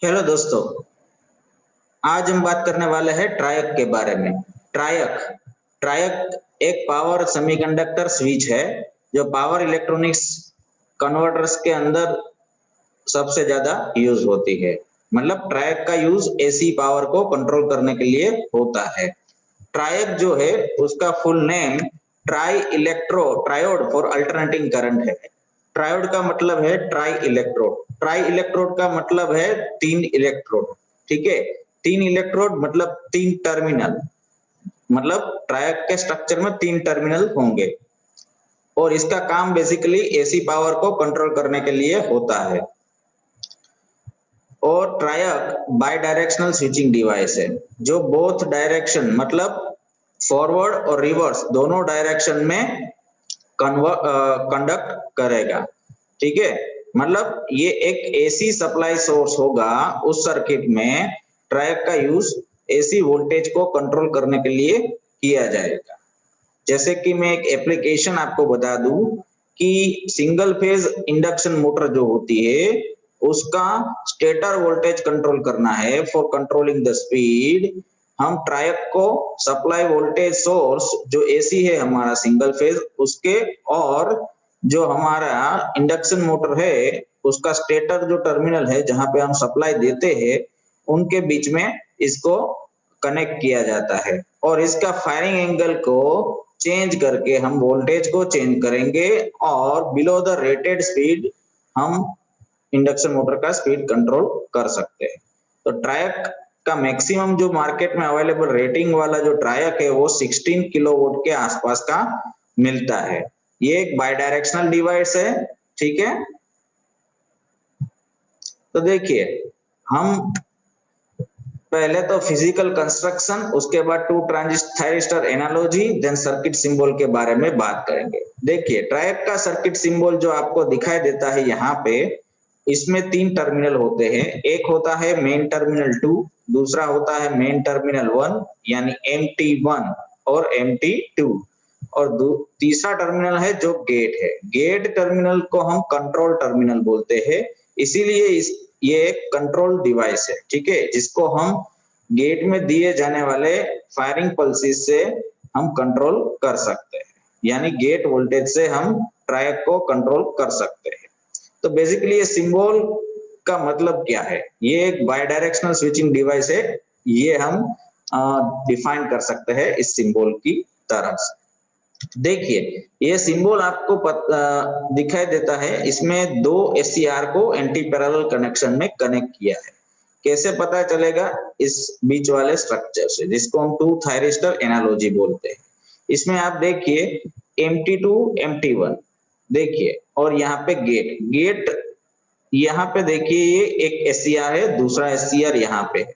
Hello दोस्तों, आज हम बात करने वाले हैं ट्रायक के बारे में। ट्रायक ट्रायक एक पावर सेमीकंडक्टर स्विच है जो पावर इलेक्ट्रॉनिक्स कन्वर्टर्स के अंदर सबसे ज्यादा यूज होती है। मतलब ट्रायक का यूज एसी पावर को कंट्रोल करने के लिए होता है। ट्रायक जो है उसका full name try electro triode for alternating current है। ट्रायोड का मतलब है ट्राई इलेक्ट्रोड। ट्राई इलेक्ट्रोड का मतलब है तीन इलेक्ट्रोड। ठीक है, तीन इलेक्ट्रोड मतलब तीन टर्मिनल। मतलब ट्रायक के स्ट्रक्चर में तीन टर्मिनल होंगे और इसका काम बेसिकली एसी पावर को कंट्रोल करने के लिए होता है। और ट्रायक बाई डायरेक्शनल स्विचिंग डिवाइस है जो बोथ डायरेक्शन मतलब फॉरवर्ड और रिवर्स दोनों डायरेक्शन में कंडक्ट करेगा। ठीक है, मतलब ये एक एसी सप्लाई सोर्स होगा। उस सर्किट में ट्रायक का यूज एसी वोल्टेज को कंट्रोल करने के लिए किया जाएगा। जैसे कि मैं एक एप्लीकेशन आपको बता दूं कि सिंगल फेज इंडक्शन मोटर जो होती है उसका स्टेटर वोल्टेज कंट्रोल करना है। फॉर कंट्रोलिंग द स्पीड हम ट्रायक को सप्लाई वोल्टेज सोर्स जो एसी है हमारा सिंगल फेज उसके और जो हमारा इंडक्शन मोटर है उसका स्टेटर जो टर्मिनल है जहां पे हम सप्लाई देते हैं उनके बीच में इसको कनेक्ट किया जाता है। और इसका फायरिंग एंगल को चेंज करके हम वोल्टेज को चेंज करेंगे और बिलो द रेटेड स्पीड हम इंडक्शन मोटर का स्पीड कंट्रोल कर सकते हैं। तो ट्रायक का मैक्सिमम जो मार्केट में अवेलेबल रेटिंग वाला जो ट्रायक है वो 16 किलोवाट के आसपास का मिलता है। ये एक बाई डायरेक्शनल डिवाइस है। ठीक है, तो देखिए हम पहले तो फिजिकल कंस्ट्रक्शन, उसके बाद two transistor analogy, then circuit symbol के बारे में बात करेंगे। देखिए ट्रायक का सर्किट सिंबल जो आपको दिखाई देता है यहाँ पे, इसमें तीन टर्मिनल होते हैं। एक होता है मेन टर्मिनल 2, दूसरा होता है मेन टर्मिनल 1 यानी MT1 और MT2 और तीसरा टर्मिनल है जो गेट है। गेट टर्मिनल को हम कंट्रोल टर्मिनल बोलते हैं। इसीलिए ये एक कंट्रोल डिवाइस है। ठीक है, जिसको हम गेट में दिए जाने वाले फायरिंग पल्सेस से हम कंट्रोल कर सकते हैं, यानी गेट वोल्टेज से हम ट्रायक को कंट्रोल कर सकते हैं। तो बेसिकली ये सिंबल का मतलब क्या है, ये एक बाई डायरेक्शनल स्विचिंग डिवाइस है। ये हम डिफाइन कर सकते हैं इस सिंबल की तरह से। देखिए ये सिंबल आपको दिखाई देता है, इसमें दो SCR को एंटी पैरेलल कनेक्शन में कनेक्ट किया है। कैसे पता चलेगा, इस बीच वाले स्ट्रक्चर से जिसको हम टू थायरिस्टर एनालॉजी बोलते हैं। इसमें आप देखिए MT2 MT1 देखिए, और यहाँ पे गेट यहाँ पे देखिए ये एक SCR है, दूसरा SCR यहाँ पे है।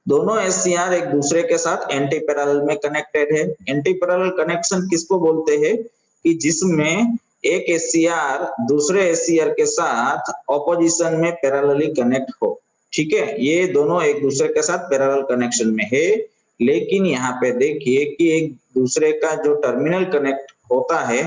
दोनों SCR एक दूसरे के साथ एंटी पैरेलल में कनेक्टेड है। एंटी पैरेलल कनेक्शन किसको बोलते हैं कि जिसमें एक SCR दूसरे SCR के साथ ऑपोजिशन में पैरेलली कनेक्ट हो। ठीक है, ये दोनों एक दूसरे के साथ पैरेलल कनेक्शन में है, लेकिन यहाँ पे देखिए कि एक दूसरे का जो टर्मिनल कनेक्ट होता है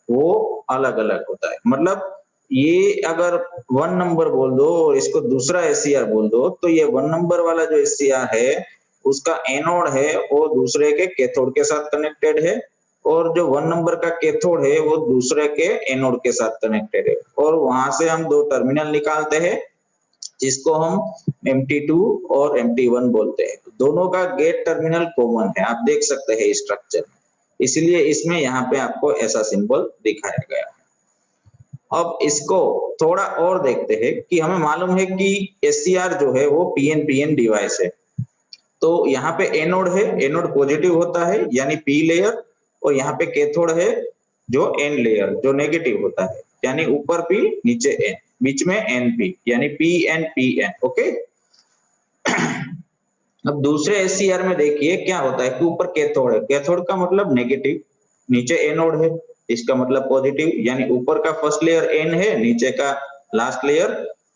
वो अलग अलग होता है। मतलब ये अगर 1 नंबर बोल दो और इसको दूसरा SCR बोल दो तो ये 1 नंबर वाला जो SCR है उसका एनोड है वो दूसरे के कैथोड के साथ कनेक्टेड है, और जो 1 नंबर का कैथोड है वो दूसरे के एनोड के साथ कनेक्टेड है। और वहां से हम दो टर्मिनल निकालते हैं जिसको हम MT2 और MT1 बोलते हैं। दोनों का गेट टर्मिनल कॉमन है, आप देख सकते हैं स्ट्रक्चर में, इसलिए इसमें यहाँ पे आपको ऐसा सिंबल दिखाया गया है। अब इसको थोड़ा और देखते हैं कि हमें मालूम है कि SCR जो है वो PNPN डिवाइस है। तो यहाँ पे एनोड है, एनोड पॉजिटिव होता है यानी P लेयर, और यहाँ पे कैथोड है जो N लेयर जो नेगेटिव होता है, यानी ऊपर P नीचे N, बीच में NP यानी PNPN। ओके अब दूसरे SCR में देखिए क्या होता है कि ऊपर कैथोड है, कैथोड का मतलब नेगेटिव, नीचे एनोड है इसका मतलब पॉजिटिव, यानी ऊपर का फर्स्ट लेयर N है, नीचे का लास्ट लेयर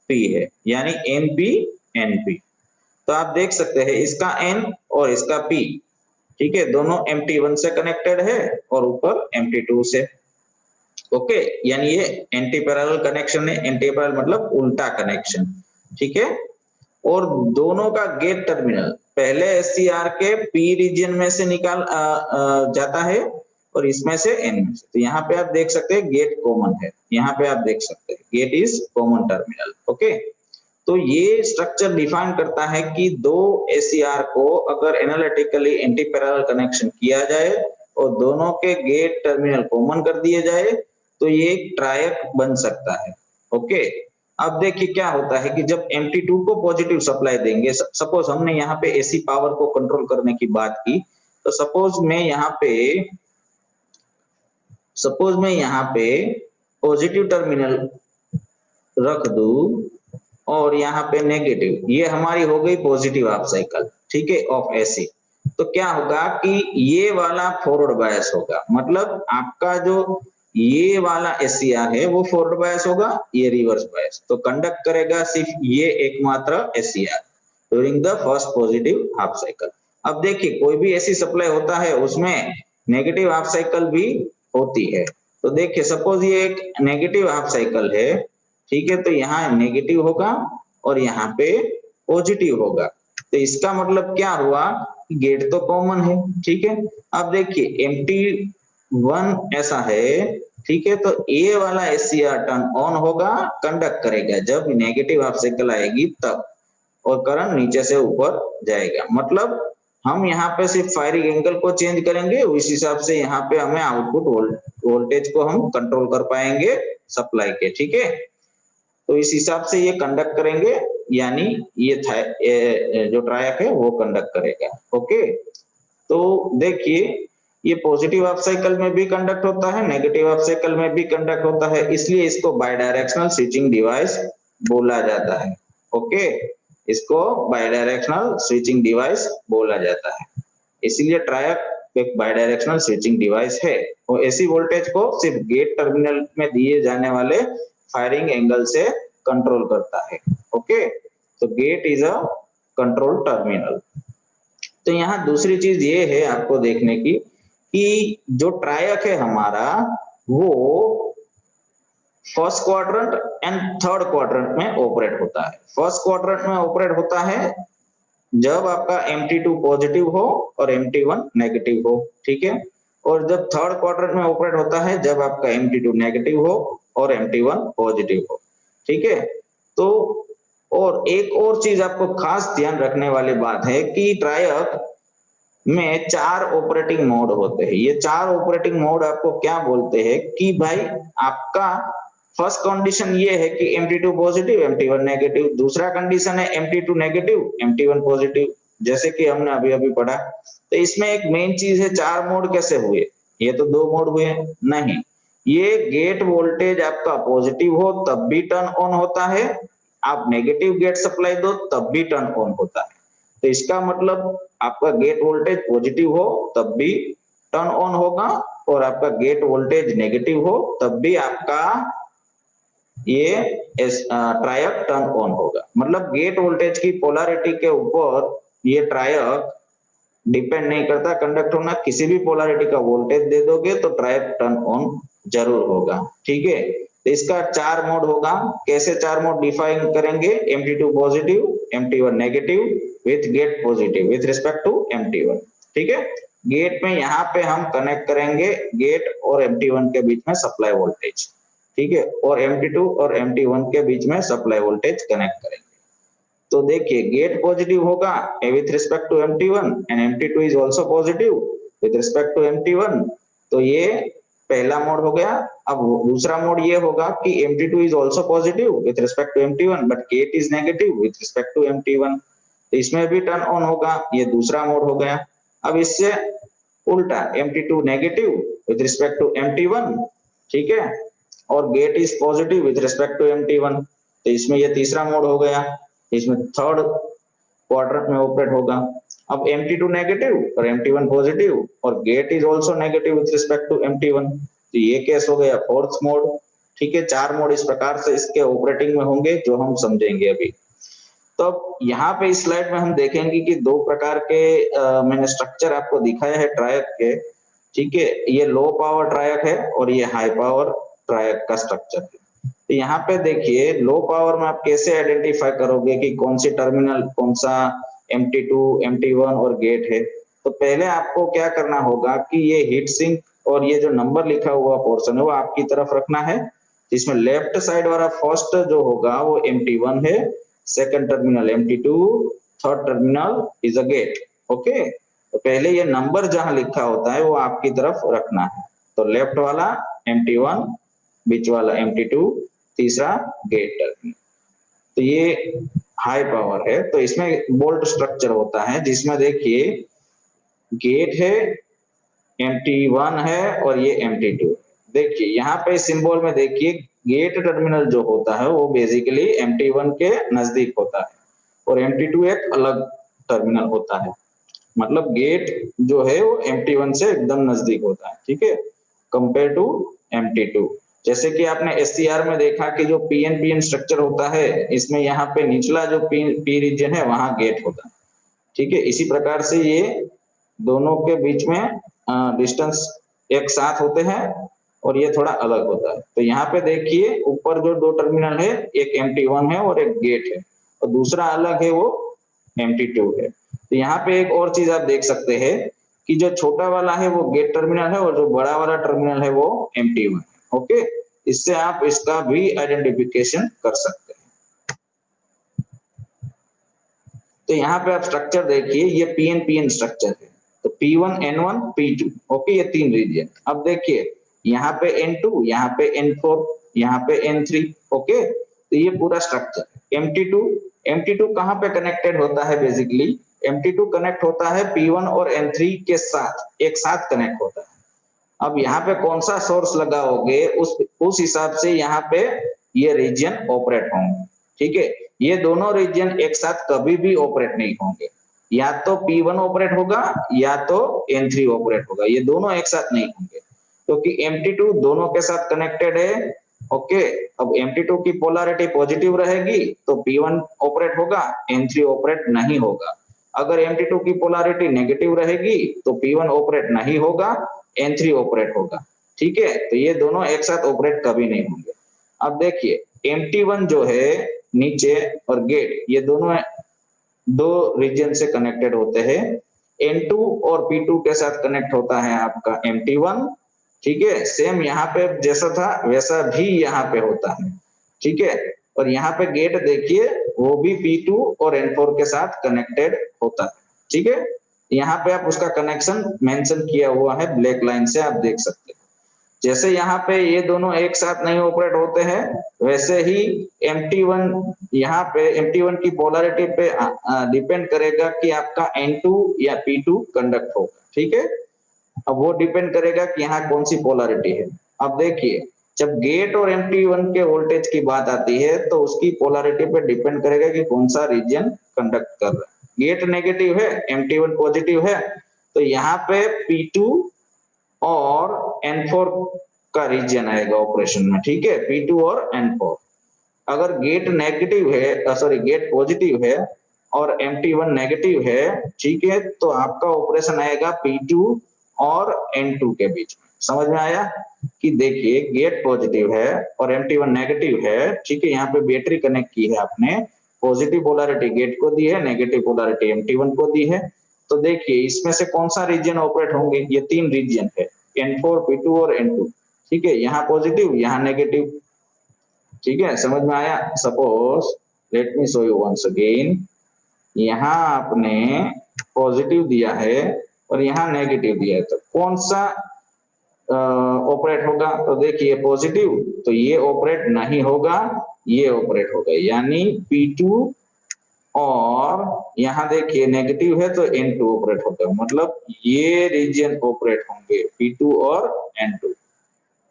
P है, यानी NP तो आप देख सकते हैं इसका N और इसका P, ठीक है, दोनों MT1 से कनेक्टेड है और ऊपर MT2 से। ओके, यानी ये एंटी पैरेलल कनेक्शन है। एंटी पैरेलल मतलब उल्टा कनेक्शन। ठीक है, और दोनों का गेट टर्मिनल पहले एससीआर के पी रीजन में से निकाल जाता है और इसमें से एन में से। तो यहाँ पे आप देख सकते हैं गेट कॉमन है, यहाँ पे आप देख सकते हैं gate is common terminal. Okay, तो ये स्ट्रक्चर डिफाइन करता है कि दो एसीआर को अगर एनालिटिकली एंटी पैरेलल कनेक्शन किया जाए और दोनों के गेट टर्मिनल कॉमन कर दिए जाए तो ये एक ट्रायक बन सकता है। ओके, अब देखिए क्या होता है कि जब MT2 को पॉजिटिव सप्लाई देंगे, सपोज हमने यहाँ पे एसी पावर को कंट्रोल करने की बात की, तो सपोज मैं यहाँ पे पॉजिटिव टर्मिनल रख दूं और यहाँ पे नेगेटिव, ये हमारी हो गई पॉजिटिव हाफ साइकिल, ठीक है, ऑफ एसी। तो क्या होगा कि ये वाला फॉरवर्ड बायस होगा, मतलब आपका जो ये वाला एसीआर है वो फॉरवर्ड बायस होगा, ये रिवर्स बायस, तो कंडक्ट करेगा सिर्फ ये एकमात्र ACR during the first positive half cycle. अब देखिए कोई भी ऐसी सप्लाई होता है उसमें नेगेटिव हाफ साइकिल भी होती है। तो देखिए सपोज ये एक नेगेटिव हाफ साइकिल है, ठीक है, तो यहाँ नेगेटिव होगा और यहाँ पे पॉजिटिव होगा। तो इसका मतलब क्या हुआ, गेट तो कॉमन है, ठीक है। अब देखिए MT1 ऐसा है, ठीक है, तो ए वाला एससीआर टर्न ऑन होगा, कंडक्ट करेगा जब नेगेटिव हाफ साइकिल आएगी तब, और करंट नीचे से ऊपर जाएगा। मतलब हम यहाँ पे सिर्फ फायरिंग एंगल को चेंज करेंगे, उस हिसाब से यहाँ पे हमें आउटपुट वोल्टेज को हम कंट्रोल कर पाएंगे सप्लाई के, ठीक है। तो इस हिसाब से ये कंडक्ट करेंगे, यानी ये जो ट्रायक है वो कंडक्ट करेगा। ओके, तो देखिए ये पॉजिटिव हाफ साइकिल में भी कंडक्ट होता है, नेगेटिव हाफ साइकिल में भी कंडक्ट होता है, इसलिए इसको बायडायरेक्शनल स्विचिंग डिवाइस बोला जाता है। ओके, इसको बायडायरेक्शनल स्विचिंग डिवाइस बोला जाता है, इसीलिए ट्रायक एक बायडायरेक्शनल स्विचिंग डिवाइस है। और एसी वोल्टेज को सिर्फ गेट टर्मिनल में दिए जाने वाले फायरिंग एंगल से कंट्रोल करता है। ओके, तो gate is a control terminal. तो यहाँ दूसरी चीज ये है आपको देखने की कि जो ट्रायक है हमारा वो first quadrant and third quadrant में ऑपरेट होता है। फर्स्ट क्वाड्रेंट में ऑपरेट होता है जब आपका MT2 पॉजिटिव हो और MT1 नेगेटिव हो, ठीक है, और जब थर्ड क्वाड्रेंट में ऑपरेट होता है जब आपका MT2 नेगेटिव हो और MT1 पॉजिटिव हो, ठीक है। तो और एक और चीज आपको खास ध्यान रखने वाली बात है कि ट्रायक में 4 ऑपरेटिंग मोड होते हैं। ये 4 ऑपरेटिंग मोड आपको क्या बोलते हैं कि भाई आपका फर्स्ट कंडीशन ये है कि MT2 पॉजिटिव MT1 नेगेटिव, दूसरा कंडीशन है MT2 नेगेटिव MT1 पॉजिटिव, जैसे कि हमने अभी अभी पढ़ा। तो इसमें एक मेन चीज है 4 मोड कैसे हुए, ये तो 2 मोड हुए नहीं, ये गेट वोल्टेज आपका पॉजिटिव हो तब भी टर्न ऑन होता है, आप नेगेटिव गेट सप्लाई दो तब भी टर्न ऑन होता है। तो इसका मतलब आपका गेट वोल्टेज पॉजिटिव हो तब भी टर्न ऑन होगा और आपका गेट वोल्टेज नेगेटिव हो तब भी आपका ये ट्रायक टर्न ऑन होगा। मतलब गेट वोल्टेज की पोलैरिटी के ऊपर ये ट्रायक डिपेंड नहीं करता, कंडक्ट होना किसी भी पोलैरिटी का वोल्टेज दे दोगे तो ट्रायक टर्न ऑन जरूर होगा, ठीक है। तो इसका 4 मोड होगा। कैसे 4 मोड डिफाइन करेंगे, MT2 positive MT1 negative with gate positive with respect to MT1, ठीक है। गेट में यहाँ पे हम कनेक्ट करेंगे गेट और MT1 के बीच में सप्लाई वोल्टेज, ठीक है, और MT2 और MT1 के बीच में सप्लाई वोल्टेज कनेक्ट करेंगे। तो देखिए गेट पॉजिटिव होगा with respect to MT1 and MT2 is also positive with respect to MT1, तो ये पहला मोड हो गया। अब दूसरा मोड ये होगा कि MT2 is also positive with respect to MT1 but gate is negative with respect to MT1, तो इसमें भी टर्न ऑन होगा, ये दूसरा मोड हो गया। अब इससे उल्टा MT2 negative with respect to MT1, ठीक है, और gate is positive with respect to MT1, तो इसमें ये तीसरा मोड हो गया, इसमें थर्ड क्वाड्रेंट में ऑपरेट होगा। अब MT2 नेगेटिव और MT1 पॉजिटिव और gate is also negative with respect to MT1, तो ये केस हो गया फोर्थ मोड, ठीक है। 4 मोड इस प्रकार से इसके ऑपरेटिंग में होंगे जो हम समझेंगे अभी। तो यहाँ पे इस स्लाइड में हम देखेंगे कि 2 प्रकार के मैंने स्ट्रक्चर आपको दिखाया है ट्रायक के, ठीक है, ये लो पावर ट्रायक है और ये हाई पावर ट्रायक का स्ट्रक्चर है। तो यहाँ पे देखिए लो पावर में आप कैसे आइडेंटिफाई करोगे कि कौन सी टर्मिनल, कौन सा MT2, MT1 और गेट है। तो पहले आपको क्या करना होगा कि ये हीट सिंक और ये जो नंबर लिखा हुआ पोर्शन है वो आपकी तरफ रखना है, जिसमें लेफ्ट साइड वाला फर्स्ट जो होगा वो MT1 है, second terminal MT2, third terminal is a gate. Okay, तो पहले ये नंबर जहां लिखा होता है वो आपकी तरफ रखना है। तो लेफ्ट वाला MT1, बीच वाला MT2, तीसरा गेट टर्मिनल। तो ये हाई पावर है, तो इसमें बोल्ट स्ट्रक्चर होता है जिसमें देखिए गेट है, MT1 है और ये MT2। देखिए यहाँ पे सिंबल में देखिए गेट टर्मिनल जो होता है वो बेसिकली MT1 के नजदीक होता है और MT2 एक अलग टर्मिनल होता है। मतलब गेट जो है वो MT1 से एकदम नजदीक होता है, ठीक है, कंपेयर टू MT2। जैसे कि आपने SCR में देखा कि जो PN स्ट्रक्चर होता है, इसमें यहाँ पे निचला जो P रीजन है वहां गेट होता है, ठीक है। इसी प्रकार से ये दोनों के बीच में डिस्टेंस एक साथ होते हैं और ये थोड़ा अलग होता है। तो यहाँ पे देखिए ऊपर जो दो टर्मिनल है, एक MT1 है और एक गेट है, और दूसरा अलग है वो MT2 है। तो यहाँ पे एक और चीज आप देख सकते हैं कि जो छोटा वाला है वो गेट टर्मिनल है और जो बड़ा वाला टर्मिनल है वो MT1 है। ओके, इससे आप इसका भी आइडेंटिफिकेशन कर सकते हैं। तो यहाँ पे आप स्ट्रक्चर देखिए, ये PN स्ट्रक्चर है। तो P1, N1, P2, ओके, ये तीन रीजन। अब देखिए यहाँ पे N2, यहाँ पे N4, यहाँ पे N3, ओके। तो ये पूरा स्ट्रक्चर MT2 कहाँ पे कनेक्टेड होता है? बेसिकली MT2 कनेक्ट होता है P1 और N3 के साथ, एक साथ कनेक्ट होता है। अब यहाँ पे कौन सा सोर्स लगाओगे उस हिसाब से यहाँ पे ये रीजन ऑपरेट होंगे, ठीक है। ये दोनों रीजन एक साथ कभी भी ऑपरेट नहीं होंगे, या तो P1 ऑपरेट होगा या तो N3 ऑपरेट होगा, ये दोनों एक साथ नहीं होंगे क्योंकि MT2 दोनों के साथ कनेक्टेड है। ओके, अब MT2 की पोलैरिटी पॉजिटिव रहेगी तो P1 ऑपरेट होगा, N3 ऑपरेट नहीं होगा। अगर MT2 की पोलैरिटी नेगेटिव रहेगी तो P1 ऑपरेट नहीं होगा, N3 ऑपरेट होगा, ठीक है। तो ये दोनों एक साथ ऑपरेट कभी नहीं होंगे। अब देखिए MT1 जो है नीचे और गेट, ये दोनों दो रीजन से कनेक्टेड होते हैं। N2 और P2 के साथ कनेक्ट होता है आपका MT1, ठीक है। सेम यहाँ पे जैसा था वैसा भी यहाँ पे होता है, ठीक है। और यहाँ पे गेट देखिए वो भी P2 और N4 के साथ कनेक्टेड होता है, ठीक है। यहाँ पे आप उसका कनेक्शन मेंशन किया हुआ है ब्लैक लाइन से, आप देख सकते हैं। जैसे यहाँ पे ये दोनों एक साथ नहीं ऑपरेट होते हैं, वैसे ही MT1 यहाँ पे MT1 की पोलैरिटी पे डिपेंड करेगा कि आपका N2 या P2 कंडक्ट होगा, ठीक है। अब वो डिपेंड करेगा कि यहाँ कौन सी पोलैरिटी है। अब देखिए जब गेट और MT1 के वोल्टेज की बात आती है तो उसकी पोलैरिटी पे डिपेंड करेगा कि कौन सा रीजन कंडक्ट कर रहा है। गेट नेगेटिव है, MT1 पॉजिटिव है, तो यहाँ पे P2 और N4 का रीजन आएगा ऑपरेशन में, ठीक है, P2 और N4। अगर गेट नेगेटिव है, सॉरी गेट पॉजिटिव है और MT1 नेगेटिव है, ठीक है, तो आपका ऑपरेशन आएगा P2 और N2 के बीच में। समझ में आया कि देखिए गेट पॉजिटिव है और MT1 नेगेटिव है, ठीक है। यहाँ पे बैटरी कनेक्ट की है आपने, पॉजिटिव पोलैरिटी गेट को दी है, नेगेटिव पोलैरिटी MT1 को दी है। तो देखिए इसमें से कौन सा रीजन ऑपरेट होंगे? ये तीन रीजन है, N4, P2 और N2, ठीक है। यहाँ पॉजिटिव, यहाँ नेगेटिव, ठीक है। समझ में आया? Suppose let me show you once again, यहाँ आपने पॉजिटिव दिया है और यहाँ नेगेटिव दिया है, तो कौन सा ऑपरेट होगा? तो देखिए पॉजिटिव, तो ये ऑपरेट नहीं होगा, ये ऑपरेट होगा, यानी P2, और यहाँ देखिए नेगेटिव है तो N2 ऑपरेट होगा, मतलब ये रीजन ऑपरेट होंगे P2 और N2।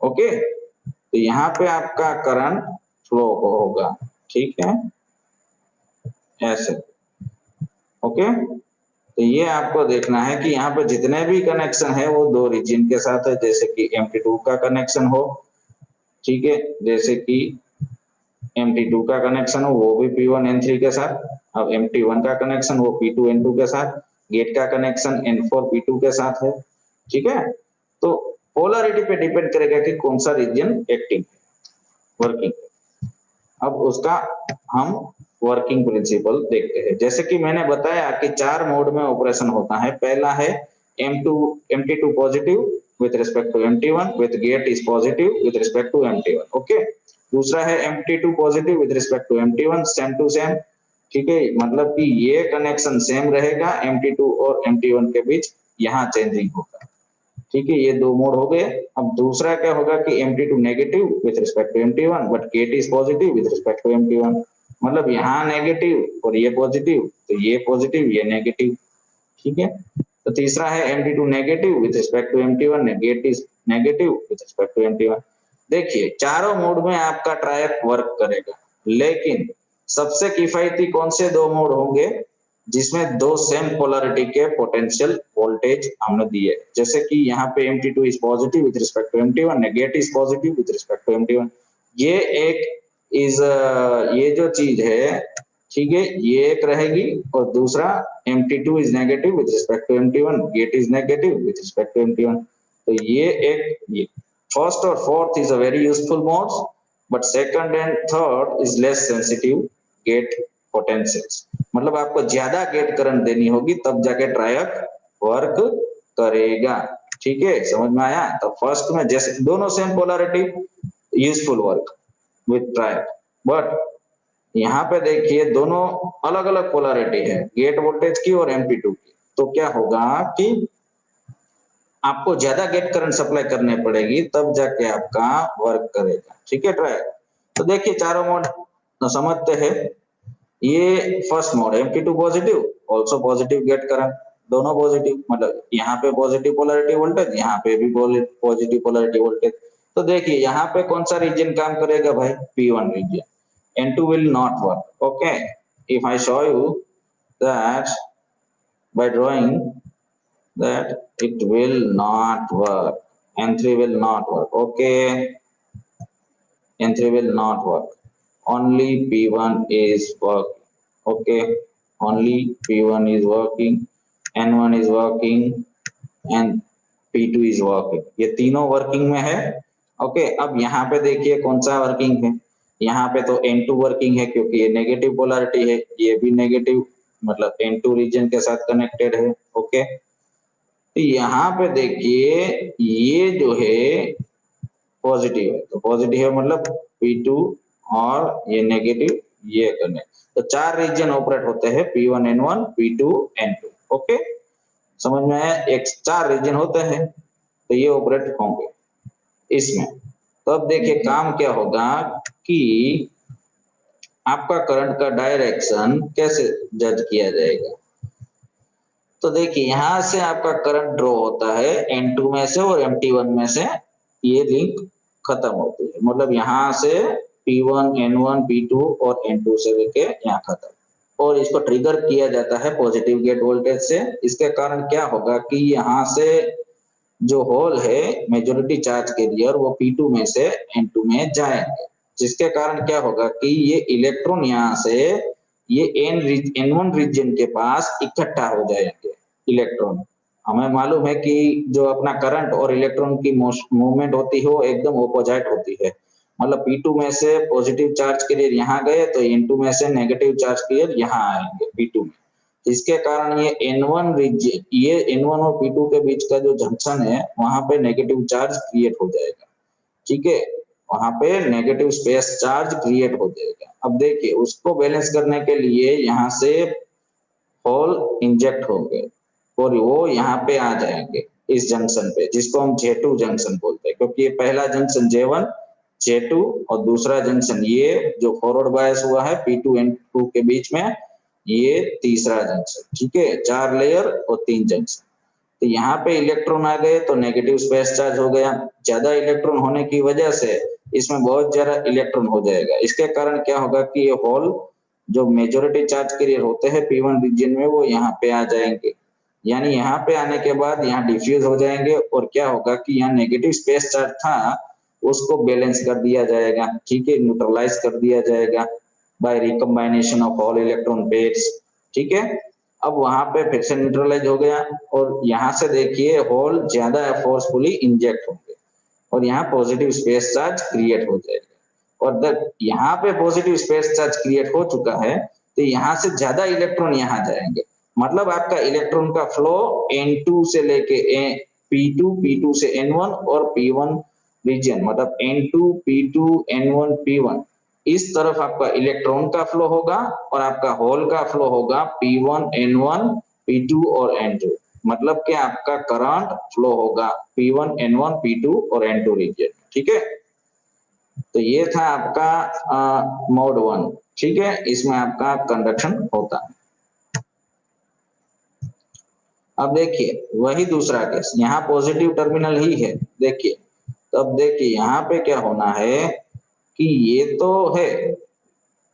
ओके, तो यहाँ पे आपका करंट फ्लो होगा, ठीक है, ऐसे। ओके, तो ये आपको देखना है कि यहाँ पे जितने भी कनेक्शन है वो दो रीजन के साथ है, जैसे कि MT2 का कनेक्शन हो, ठीक है, जैसे कि MT2 का कनेक्शन हो वो भी P1 N3 के साथ। अब MT1 का कनेक्शन वो P2 N2 के साथ, गेट का कनेक्शन N4 P2 के साथ है, ठीक है। तो पोलैरिटी पे डिपेंड करेगा कि कौन सा रीजन एक्टिव है, वर्किंग। अब उसका हम वर्किंग प्रिंसिपल देखते हैं। जैसे कि मैंने बताया कि 4 मोड में ऑपरेशन होता है। पहला है MT2 positive with respect to MT1 with gate is positive with respect to MT1। Okay, दूसरा है MT2 positive with respect to MT1 same to same. ठीक है, मतलब कि ये कनेक्शन सेम रहेगा MT2 और MT1 के बीच, यहाँ चेंजिंग होगा। ठीक है, ये 2 मोड हो गए। अब दूसरा क्या होगा कि MT2 negative with respect to MT1 but gate is positive with respect to MT1। मतलब यहाँ नेगेटिव और ये पॉजिटिव, तो ये पॉजिटिव ये नेगेटिव। ठीक है, तो तीसरा है MT2 negative with respect to MT1 gate is negative with respect to MT1। देखिए चारों मोड में आपका ट्रायक वर्क करेगा, लेकिन सबसे किफायती कौन से 2 मोड होंगे जिसमें 2 सेम पोलैरिटी के पोटेंशियल वोल्टेज हमने दिए। जैसे कि यहाँ पे MT2 is positive with respect to MT1 gate is positive with respect to MT1। ये एक इज ये जो चीज है, ठीक है, ये एक रहेगी। और दूसरा MT2 is negative with respect to MT1 gate is negative with respect to MT1। तो ये फर्स्ट और fourth is a very useful modes, but second and third is less sensitive gate potentials. मतलब आपको ज्यादा गेट करंट देनी होगी तब जाके ट्रायक वर्क करेगा। ठीक है, समझ में आया? तो फर्स्ट में जैसे दोनों same polarity, useful work with ट्रायक, but यहाँ पे देखिए दोनों अलग अलग पोलैरिटी है, गेट वोल्टेज की और MT2 की। तो क्या होगा कि आपको ज्यादा गेट करंट सप्लाई करने पड़ेगी तब जाके आपका वर्क करेगा। ठीक है ट्रायक। तो देखिए चारों मोड समझते हैं। ये first mode MT2 positive, also positive gate current, दोनों पॉजिटिव, मतलब यहाँ पे पॉजिटिव पोलैरिटी वोल्टेज, यहाँ पे भी पॉजिटिव पोलैरिटी वोल्टेज। तो देखिए यहाँ पे कौन सा रीजन काम करेगा भाई? P1 region. N2 will not work. Okay, if I show you that by drawing that it will not work, N3 will not work. Okay, N3 will not work. Only P1 is working. Okay, only P1 is working, N1 is working and P2 is working. ये तीनों working में है। Okay, अब यहाँ पे देखिए कौन सा वर्किंग है। यहाँ पे तो N2 वर्किंग है क्योंकि ये नेगेटिव पोलैरिटी है, ये भी नेगेटिव, मतलब N2 रीजन के साथ कनेक्टेड है। ओके, तो यहाँ पे देखिए ये जो है पॉजिटिव है, तो पॉजिटिव है मतलब P2 और ये नेगेटिव ये कनेक्ट। तो 4 रीजन ऑपरेट होते हैं, P1 N1 P2 N2। Okay, समझ में आया? एक 4 रीजन होते हैं, तो ये ऑपरेट होंगे इसमें। तो अब देखिए काम क्या होगा कि आपका करंट का डायरेक्शन कैसे जज किया जाएगा। तो देखिए यहाँ से आपका करंट ड्रॉ होता है N2 में से और MT1 में से, ये लिंक खत्म होती है। मतलब यहाँ से P1 N1 P2 और N2 से लेके यहाँ खत्म, और इसको ट्रिगर किया जाता है पॉजिटिव गेट वोल्टेज से। इसके कारण क्या होगा कि यहाँ से जो होल है मेजॉरिटी चार्ज कैरियर वो P2 में से N2 में जाएंगे, जिसके कारण क्या होगा कि ये इलेक्ट्रॉन यहाँ से ये N1 रीजन के पास इकट्ठा हो जाएंगे इलेक्ट्रॉन। हमें मालूम है कि जो अपना करंट और इलेक्ट्रॉन की मूवमेंट होती है वो एकदम ऑपोजिट होती है। मतलब P2 में से पॉजिटिव चार्ज कैरियर यहाँ गए तो N2 में से नेगेटिव चार्ज कैरियर यहाँ आएंगे P2 में। इसके कारण ये N1 रीजन, ये N1 और P2 के बीच का जो जंक्शन है वहां पे नेगेटिव चार्ज क्रिएट हो जाएगा। ठीक है, वहां पे नेगेटिव स्पेस चार्ज क्रिएट हो जाएगा। अब देखिए उसको बैलेंस करने के लिए यहाँ से होल इंजेक्ट होंगे और वो यहाँ पे आ जाएंगे इस जंक्शन पे, जिसको हम J2 जंक्शन बोलते हैं, क्योंकि ये पहला जंक्शन J1 J2 और दूसरा जंक्शन ये जो फॉरवर्ड बायस हुआ है P2 N2 के बीच में, ये तीसरा जंक्शन। ठीक है, 4 लेयर और 3 जंक्शन। तो यहाँ पे इलेक्ट्रॉन आ गए तो नेगेटिव स्पेस चार्ज हो गया। ज्यादा इलेक्ट्रॉन होने की वजह से इसमें बहुत ज्यादा इलेक्ट्रॉन हो जाएगा। इसके कारण क्या होगा कि ये होल जो मेजॉरिटी चार्ज कैरियर होते हैं P1 रीजन में वो यहाँ पे आ जाएंगे, यानी यहाँ पे आने के बाद यहाँ डिफ्यूज हो जाएंगे और क्या होगा कि यहाँ नेगेटिव स्पेस चार्ज था उसको बैलेंस कर दिया जाएगा। ठीक है, न्यूट्रलाइज कर दिया जाएगा by recombination of all electron pairs. ठीक है, अब वहां पे फिर से न्यूट्रलाइज हो गया और यहाँ से देखिए होल ज्यादा फोर्सफुली इंजेक्ट होंगे और यहाँ पॉजिटिव स्पेस चार्ज क्रिएट हो जाएगा। और यहाँ पे पॉजिटिव स्पेस चार्ज क्रिएट हो चुका है, तो यहाँ से ज्यादा इलेक्ट्रॉन यहाँ जाएंगे, मतलब आपका इलेक्ट्रॉन का फ्लो N2 से लेके P2, P2 से N1 और P1 रीजन, मतलब N2, P2, N1, P1, इस तरफ आपका इलेक्ट्रॉन का फ्लो होगा और आपका होल का फ्लो होगा P1, N1, P2 और N2, मतलब कि आपका करंट फ्लो होगा P1, N1, P2 और N2 रीजन। ठीक है, तो ये था आपका मोड 1। ठीक है, इसमें आपका कंडक्शन होता है। अब देखिए वही दूसरा केस, यहाँ पॉजिटिव टर्मिनल ही है, देखिए, तब देखिए यहाँ पे क्या होना है कि ये तो है,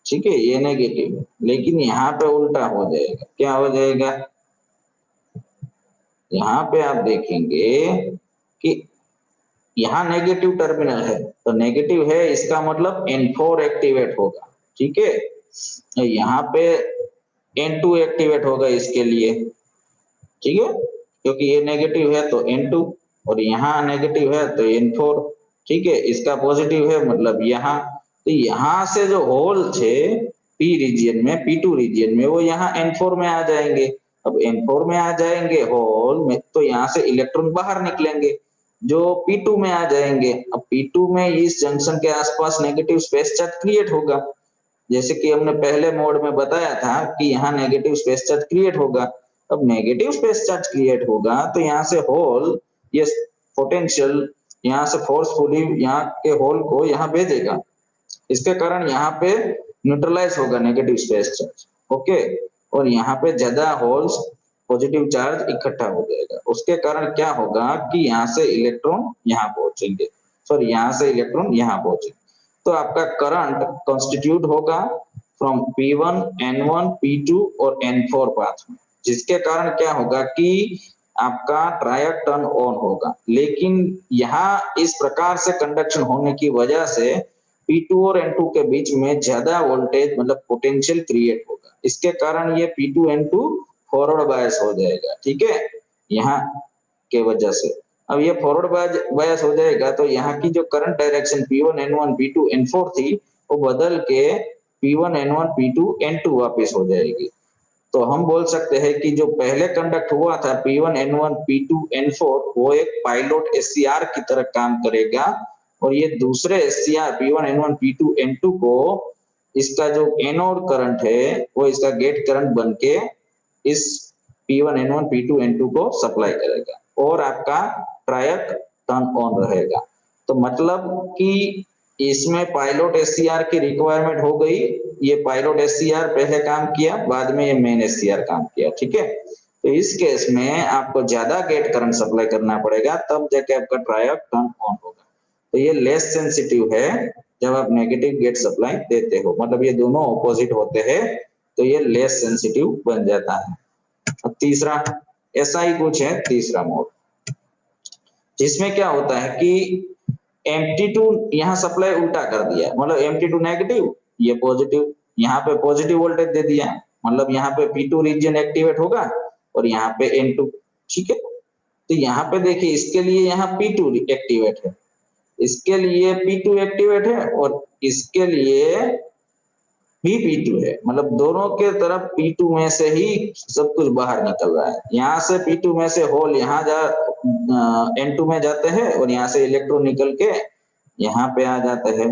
ठीक है, ये नेगेटिव है, लेकिन यहाँ पे उल्टा हो जाएगा। क्या हो जाएगा, यहाँ पे आप देखेंगे कि यहाँ नेगेटिव टर्मिनल है, तो नेगेटिव है इसका मतलब N4 एक्टिवेट होगा। ठीक है, यहाँ पे N2 एक्टिवेट होगा इसके लिए। ठीक है, क्योंकि ये नेगेटिव है तो N2 और यहाँ नेगेटिव है तो N4। ठीक है, इसका पॉजिटिव है मतलब यहाँ, तो यहाँ से जो होल थे P रीजन में, P2 रीजन में, वो यहाँ N4 में आ जाएंगे। अब N4 में आ जाएंगे होल में, तो यहाँ से इलेक्ट्रॉन बाहर निकलेंगे जो P2 में आ जाएंगे। अब P2 में इस जंक्शन के आसपास नेगेटिव स्पेस चार्ज क्रिएट होगा, जैसे कि हमने पहले मोड में बताया था कि यहाँ नेगेटिव स्पेस चार्ज क्रिएट होगा। अब नेगेटिव स्पेस चार्ज क्रिएट होगा तो यहाँ से होल ये पोटेंशियल यहाँ से फोर्सफुली यहाँ के होल को यहाँ भेजेगा, इसके कारण यहाँ पे न्यूट्रलाइज होगा नेगेटिव स्पेस चार्ज। ओके, और यहाँ पे ज्यादा होल्स पॉजिटिव चार्ज इकट्ठा हो जाएगा, उसके कारण क्या होगा कि यहाँ से इलेक्ट्रॉन यहाँ पहुंचेंगे, सॉरी यहाँ से इलेक्ट्रॉन यहाँ पहुंचेंगे, तो आपका करंट कॉन्स्टिट्यूट होगा फ्रॉम P1, N1, P2 और N4 पाथ में, जिसके कारण क्या होगा कि आपका ट्रायड टर्न ऑन होगा। लेकिन यहाँ इस प्रकार से कंडक्शन होने की वजह से P2 और N2 के बीच में ज्यादा वोल्टेज मतलब पोटेंशियल क्रिएट होगा, इसके कारण ये P2, N2 फॉरवर्ड बायस हो जाएगा। ठीक है, यहाँ के वजह से अब ये फॉरवर्ड बायस हो जाएगा, तो यहाँ की जो current direction P1, N1, P2, N4 थी, वो बदल के P1, N1, P2, N2 वापस हो जाएगी। तो हम बोल सकते हैं कि जो पहले कंडक्ट हुआ था P1, N1, P2, N4, वो एक पायलट SCR की तरह काम करेगा, और ये दूसरे SCR P1, N1, P2, N2 को इसका जो एनोड करंट है वो इसका गेट करंट बन के इस P1, N1, P2, N2 को सप्लाई करेगा और आपका ट्रायड टर्न ऑन रहेगा। तो मतलब कि इसमें पायलट SCR की रिक्वायरमेंट हो गई, ये पायलट SCR पहले काम किया, बाद में ये मेन SCR काम किया। ठीक है, तो इस केस में आपको ज्यादा गेट करंट सप्लाई करना पड़ेगा, तब जाके आपका ट्रायड टर्न ऑन होगा। तो ये लेस सेंसिटिव है जब आप नेगेटिव गेट सप्लाई देते हो, मतलब ये दोनों ऑपोजिट होते हैं, तो ये लेस सेंसिटिव बन जाता है। अब तीसरा ऐसा ही कुछ है, तीसरा मोड, जिसमें क्या होता है कि Empty2 यहाँ सप्लाई उल्टा कर दिया, मतलब Empty2 नेगेटिव, ये पॉजिटिव, यहाँ पे पॉजिटिव वोल्टेज दे दिया, मतलब यहाँ पे P2 रीजन एक्टिवेट होगा और यहाँ पे N2। ठीक है, तो यहाँ पे देखिए इसके लिए यहाँ P2 एक्टिवेट है, इसके लिए P2 एक्टिवेट है और इसके लिए भी P2 है, मतलब दोनों के तरफ P2 में से ही सब कुछ बाहर निकल रहा है। यहाँ से P2 में से होल यहाँ N2 में जाते हैं और यहाँ से इलेक्ट्रॉन निकल के यहाँ पे आ जाते हैं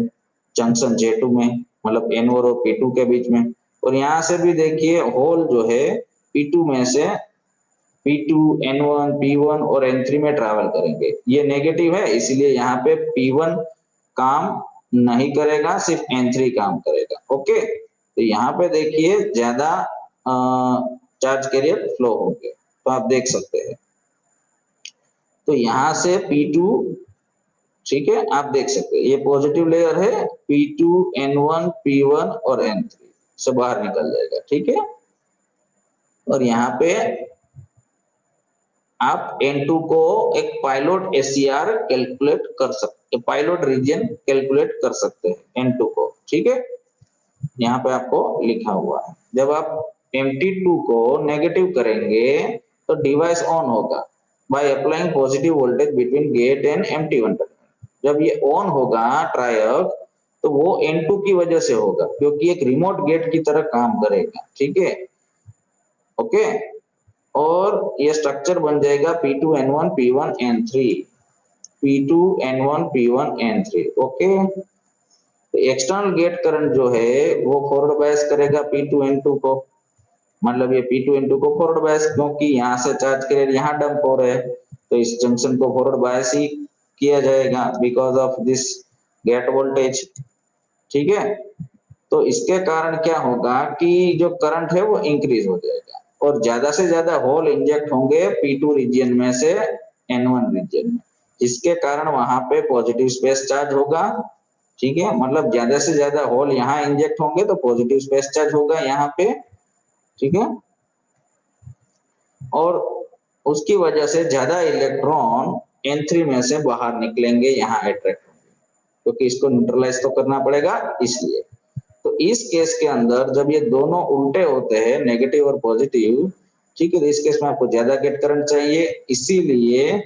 जंक्शन J2 में, मतलब N1 और P2 के बीच में। और यहाँ से भी देखिए होल जो है P2 में से P2, N1, P1 और N3 में ट्रैवल करेंगे। ये नेगेटिव है, इसलिए यहाँ पे P1 काम नहीं करेगा, सिर्फ N3 काम करेगा। ओके, तो यहाँ पे देखिए ज्यादा चार्ज कैरियर फ्लो होंगे, तो आप देख सकते हैं। तो यहाँ से P2, ठीक है, आप देख सकते हैं ये पॉजिटिव लेयर है, P2, N1, P1 और N3 से बाहर निकल जाएगा। ठीक है, और यहाँ पे आप N2 को एक पायलट SCR कैलकुलेट कर सकते, पायलट रीजन कैलकुलेट कर सकते हैं N2 को। ठीक है, यहाँ पे आपको लिखा हुआ है, जब आप Empty2 को नेगेटिव करेंगे तो डिवाइस ऑन होगा by applying positive voltage between gate and Empty1 terminal. जब ये ऑन होगा ट्रायड, तो वो N2 की वजह से होगा, क्योंकि एक रिमोट गेट की तरह काम करेगा, ठीक है, ओके। और ये स्ट्रक्चर बन जाएगा P2N1 P1 N3, P2N1 P1 N3, okay. तो एक्सटर्नल गेट करंट जो है वो फॉरवर्ड बायस करेगा P2N2 को, मतलब ये P2N2 को फॉरवर्ड बायस, क्योंकि यहाँ से चार्ज कैरियर यहाँ डंप हो रहे हैं, तो इस जंक्शन को फॉरवर्ड बायस ही किया जाएगा because of this gate voltage, ठीक है। तो इसके कारण क्या होगा कि जो करंट है वो इंक्रीज हो जाएगा और ज्यादा से ज्यादा होल इंजेक्ट होंगे P2 रीजन में से N1 रीजन में, जिसके कारण वहां पे पॉजिटिव स्पेस चार्ज होगा, ठीक है। मतलब ज्यादा से ज्यादा होल यहाँ इंजेक्ट होंगे तो पॉजिटिव स्पेस चार्ज होगा यहाँ पे, ठीक है। और उसकी वजह से ज्यादा इलेक्ट्रॉन N3 में से बाहर निकलेंगे, यहाँ अट्रैक्ट होंगे, क्योंकि इसको न्यूट्रलाइज तो करना पड़ेगा इसलिए। तो इस केस के अंदर जब ये दोनों उल्टे होते हैं, नेगेटिव और पॉजिटिव, ठीक है, तो इस केस में आपको ज्यादा गेट करंट चाहिए, इसीलिए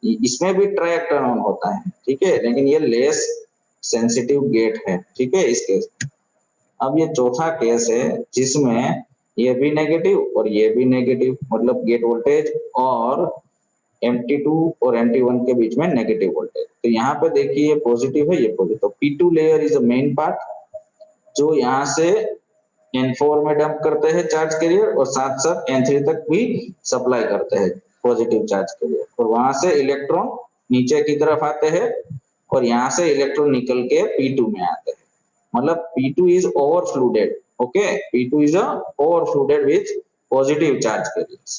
इसमें भी ट्रायक टर्न ऑन होता है, ठीक है, लेकिन ये लेस सेंसिटिव गेट है, ठीक है, इस केस। अब ये चौथा केस है जिसमें ये भी नेगेटिव और ये भी नेगेटिव, मतलब गेट वोल्टेज और MT2 और MT1 के बीच में नेगेटिव वोल्टेज। तो यहाँ पे देखिए ये पॉजिटिव है, ये positive. P2 layer is the main part जो यहाँ से N4 में डंप करते हैं चार्ज कैरियर और साथ साथ N3 तक भी सप्लाई करते हैं पॉजिटिव चार्ज कैरियर, और वहां से इलेक्ट्रॉन नीचे की तरफ आते हैं और यहाँ से इलेक्ट्रॉन निकल के P2 में आते हैं, मतलब P2 is overflooded, okay, P2 is overflooded with positive charge carriers,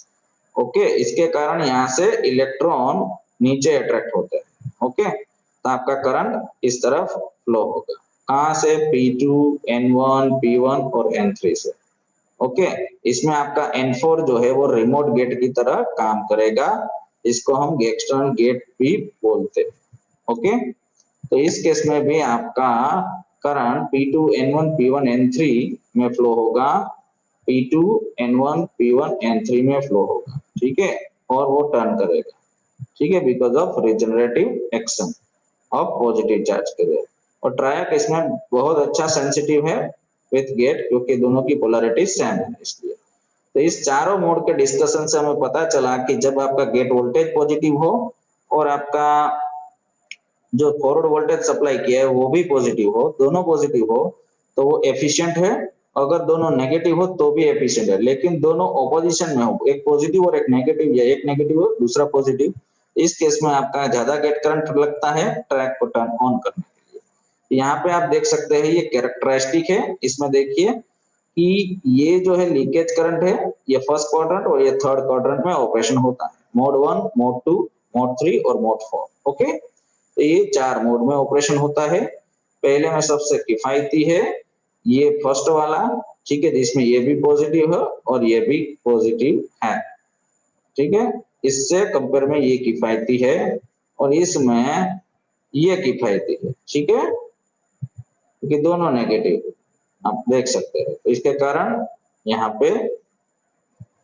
okay। इसके कारण यहाँ से इलेक्ट्रॉन नीचे अट्रैक्ट होते हैं, ओके। तो आपका करंट इस तरफ फ्लो होगा, कहां से, P2 N1 P1 और N3 से, ओके। इसमें आपका N4 जो है वो रिमोट गेट की तरह काम करेगा, इसको हम एक्सटर्नल गेट भी बोलते हैं, ओके। तो इस केस में भी आपका current P2 N1 P1 N3 में फ्लो होगा, P2 N1 P1 N3 में फ्लो होगा, ठीक है, और वो टर्न करेगा, ठीक है, because of regenerative action of positive charge carrier. और ट्रायक इसमें बहुत अच्छा सेंसिटिव है विथ गेट, क्योंकि दोनों की पोलैरिटी सेम है इसलिए। तो इस चारों मोड के डिस्कशन से हमें पता चला कि जब आपका गेट वोल्टेज पॉजिटिव हो और आपका जो फॉरवर्ड वोल्टेज सप्लाई किया है वो भी पॉजिटिव हो, दोनों पॉजिटिव हो, तो वो एफिशिएंट है। अगर दोनों नेगेटिव हो तो भी एफिशिएंट है, लेकिन दोनों ऑपोजिशन में हो, एक पॉजिटिव और एक नेगेटिव, या एक नेगेटिव हो दूसरा पॉजिटिव, इस केस में आपका ज्यादा गेट करंट लगता है ट्रैक को टर्न ऑन करने के लिए। यहाँ पे आप देख सकते हैं ये कैरेक्टरिस्टिक है, इसमें देखिए कि ये जो है लीकेज करंट है, ये फर्स्ट क्वाड्रेंट और ये थर्ड क्वाड्रेंट में ऑपरेशन होता है, मोड 1, मोड 2, मोड 3 और मोड 4, ओके। तो ये 4 मोड में ऑपरेशन होता है। पहले में सबसे किफायती है ये फर्स्ट वाला, ठीक है, जिसमें ये भी पॉजिटिव है और ये भी पॉजिटिव है, ठीक है। इससे कंपेयर में ये किफायती है और इसमें ये किफायती है, ठीक है, क्योंकि दोनों नेगेटिव आप देख सकते हैं। तो इसके कारण यहाँ पे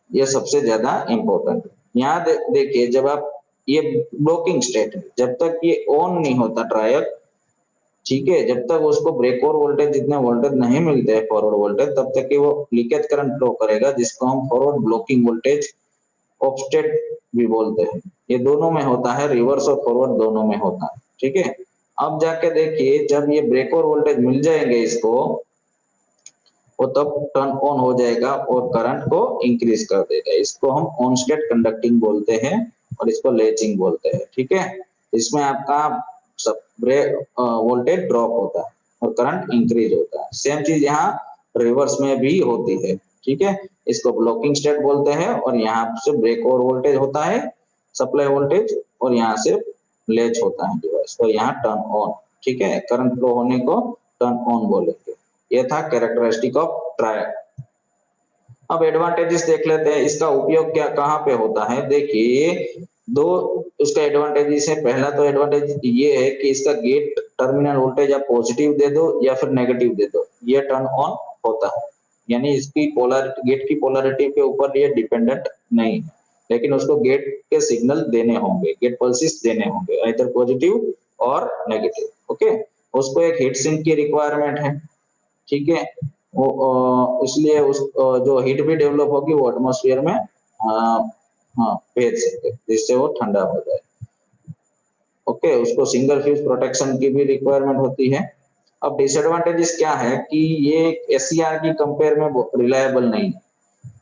ये सबसे ज्यादा इंपॉर्टेंट है। यहाँ देखिए जब आप ये ब्लॉकिंग स्टेट है, जब तक ये ऑन नहीं होता ट्रायल, ठीक है, जब तक उसको ब्रेक और वोल्टेज जितने वोल्टेज नहीं मिलते हैं फॉरवर्ड वोल्टेज, तब तक कि वो लीकेज करंट फ्लो करेगा, जिसको हम फॉरवर्ड ब्लॉकिंग वोल्टेज ऑफसेट भी बोलते हैं। ये दोनों में होता है, रिवर्स और फॉरवर्ड दोनों में होता है, ठीक है। अब जाके देखिए जब ये ब्रेक और वोल्टेज मिल जाएंगे इसको, वो तब टर्न ऑन हो जाएगा और करंट को इंक्रीज कर देगा। इसको हम ऑन स्टेट कंडक्टिंग बोलते हैं और इसको लेचिंग बोलते हैं, ठीक है। इसमें आपका सब वोल्टेज ड्रॉप होता है और करंट इंक्रीज होता है। सेम चीज यहाँ रिवर्स में भी होती है, ठीक है। इसको ब्लॉकिंग स्टेट बोलते हैं और यहाँ से ब्रेक और वोल्टेज होता है, सप्लाई वोल्टेज, और यहाँ से लेच होता है डिवाइस, तो यहाँ टर्न ऑन, ठीक है, करंट फ्लो होने को टर्न ऑन बोलेंगे। ये था कैरेक्टरिस्टिक ऑफ ट्रायल। अब एडवांटेजेस देख लेते हैं, इसका उपयोग क्या कहाँ पे होता है। देखिए दो उसका एडवांटेजेस है। पहला तो एडवांटेज ये है कि इसका गेट टर्मिनल वोल्टेज आप पॉजिटिव दे दो या फिर नेगेटिव दे दो, ये टर्न ऑन होता है, यानी इसकी पोलैरिटी, गेट की पोलैरिटी के ऊपर ये डिपेंडेंट नहीं है, लेकिन उसको गेट के सिग्नल देने होंगे, गेट पल्सेस देने होंगे, आइदर पॉजिटिव और नेगेटिव, ओके। उसको एक हीट सिंक की रिक्वायरमेंट है, ठीक है। वो इसलिए उस जो हीट भी डेवलप होगी वो एटमॉस्फेयर में भेज सकते, जिससे वो ठंडा हो जाए। ओके, उसको सिंगल फ्यूज प्रोटेक्शन की भी रिक्वायरमेंट होती है। अब डिसएडवांटेजेस क्या है कि ये एससीआर की कंपेयर में रिलायबल नहीं है,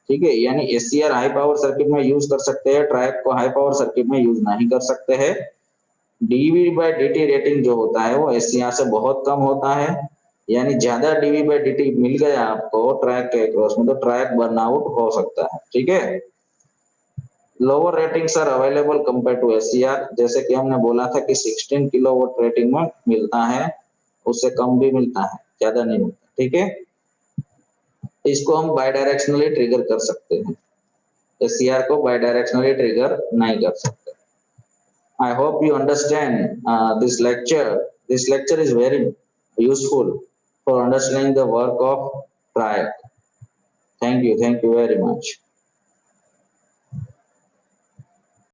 ठीक है। यानी एससीआर हाई पावर सर्किट में यूज कर सकते हैं, ट्रायक को हाई पावर सर्किट में यूज नहीं कर सकते हैं। डीवी बाय डीटी रेटिंग जो होता है वो एससीआर से बहुत कम होता है, यानी ज्यादा डीवी बाय डीटी मिल गया आपको ट्रैक के क्रॉस में तो ट्रैक बर्नआउट हो सकता है, ठीक है। Lower ratings are available compare to SCR, जैसे कि हमने बोला था कि 16 किलोवाट रेटिंग में मिलता है, उससे कम भी मिलता है, ज्यादा नहीं मिलता, ठीक है। इसको हम बाय डायरेक्शनली ट्रिगर कर सकते हैं, एससीआर को बाय डायरेक्शनली ट्रिगर नहीं कर सकते। I hope you understand this lecture. This lecture is very useful for understanding the work of TRIAC. Thank you very much.